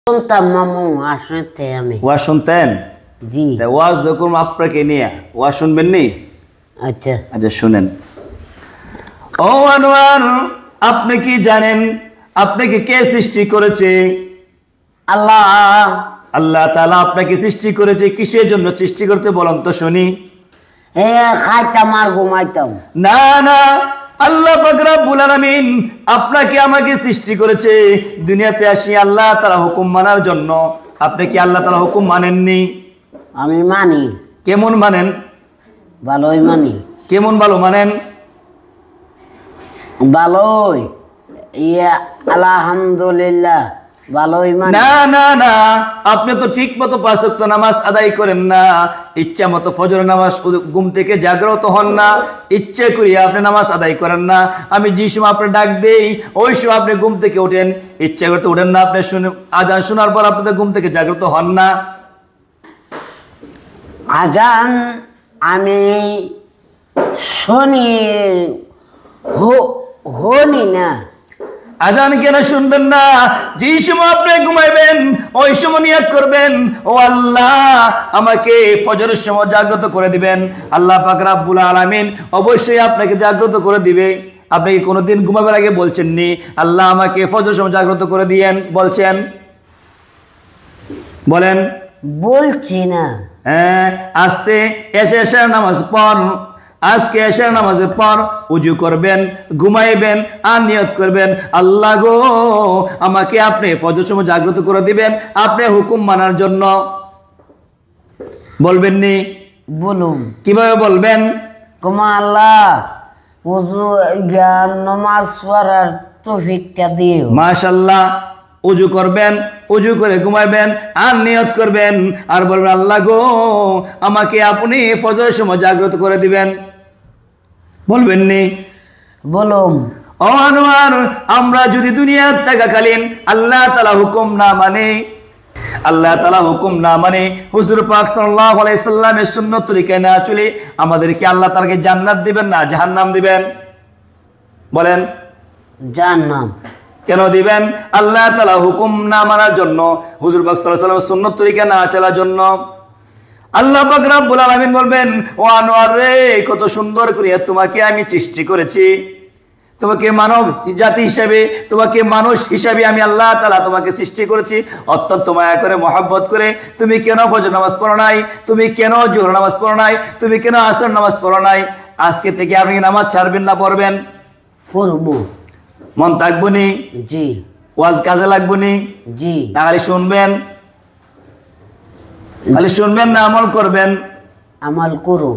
শুনতাম মামু, আসতে আমি ওয়াজ শুনতেন? জি। ওয়াজ দেখুন আপনাকে নিয়ে ওয়াজ শুনবেন নি? আচ্ছা আচ্ছা শুনেন। ও আনোয়ার, আপনি কি জানেন আপনাকে কে সৃষ্টি করেছে? আল্লাহ। আল্লাহ তাআলা আপনাকে সৃষ্টি করেছে কিসের জন্য সৃষ্টি করতে বলেন তো শুনি? খাইতাম আর ঘুমাইতাম। না না, আল্লাহ পাক রব্বুল আলামিন আপনাকে আমাকে সৃষ্টি করেছে দুনিয়াতে আসি আল্লাহ তাআলা হুকুম মানার জন্য। আপনি কি আল্লাহ তাআলা হুকুম মানেননি? আমি মানি। কেমন মানেন? ভালোই মানি। কেমন ভালো মানেন? ভালোই, আলহামদুলিল্লাহ ভালোই মানি। না না না, আপনি তো ঠিক মতো 5 ওয়াক্ত নামাজ আদায় করেন না, ইচ্ছা মতো ফজর নামাজ ঘুম থেকে জাগ্রত হন না, ইচ্ছে করিয়া আপনি নামাজ আদায় করেন না। আমি যে সময় আপনি ডাক দেই ওই সময় আপনি ঘুম থেকে ওঠেন, ইচ্ছা করতে ওঠেন না। আপনি আজান শোনার পর আপনি ঘুম থেকে জাগ্রত হন না। আজান আমি শুনি, হনি না। আজান কেন শুনবেন না? যে সময় আপনি ঘুমাইবেন ওই সময় নিয়ত করবেন, ও আল্লাহ আমাকে ফজরের সময় জাগ্রত করে দিবেন। আল্লাহ পাক রব্বুল আলামিন অবশ্যই আপনাকে জাগ্রত করে দিবে। আপনি কি কোনোদিন ঘুমাবার আগে বলছেন নি আল্লাহ আমাকে ফজরের সময় জাগ্রত করে দিয়েন? বলছেন? বলেন। বলছি না। হ্যাঁ, আস্তে এশার নামাজ পড়। আজকে এশার নামাজের পর উজু করবেন, ঘুমাইবেন আর নিয়ত করবেন আল্লাহ গো আমাকে আপনি ফজর সময় জাগ্রত করে দিবেন আপনি হুকুম মানার জন্য। বলবেন নি? বলুন। কিভাবে বলবেন? তোমা আল্লাহ উজু জ্ঞান নামাজ পড়ার তৌফিকটা দিও। মাশাআল্লাহ। উজু করবেন, উজু করে ঘুমাইবেন আর নিয়ত করবেন আর বলবেন আল্লাহ গো আমাকে আপনি ফজরের সময় জাগ্রত করে দিবেন। বলবেন নি? বলুন। ও আনোয়ার, আমরা যদি দুনিয়ার থাকাকালীন আল্লাহ তাআলা হুকুম না মানে, আল্লাহ তাআলা হুকুম না মানে, হুজুর পাক সাল্লাল্লাহু আলাইহি সাল্লামের সুন্নাত তরিকায় না চলে আমাদেরকে আল্লাহ তাআলাকে জান্নাত দিবেন না জাহান্নাম দিবেন? বলেন। জান্নাত। কেন দিবেন? আল্লাহ তাআলা হুকুম না মানার জন্য, হুজুর পাক সাল্লাল্লাহু আলাইহি ওয়াসাল্লামের সুন্নাত তরিকা না চলার জন্য। আল্লাহ পাক রব্বুল আলামিন বলবেন, ও আনোয়ার রে, কত সুন্দর করে তোমাকে আমি সৃষ্টি করেছি, তোমাকে মানব জাতি হিসেবে, তোমাকে মানুষ হিসেবে আমি আল্লাহ তাআলা তোমাকে সৃষ্টি করেছি অত্যন্ত মায়া করে মহব্বত করে। তুমি কেন ফজর নামাজ পড়ো নাই? তুমি কেন জোহর নামাজ পড়ো নাই? তুমি কেন আসর নামাজ পড়ো নাই? আজকে থেকে আপনি নামাজ ছাড়বেন না পড়বেন? পড়বো। মন থাকবো নি? জি। ওয়াজ কাজে লাগবো নি? জি। না খালি শুনবেন? খালি শুনবেন না আমল করবেন? আমল করো।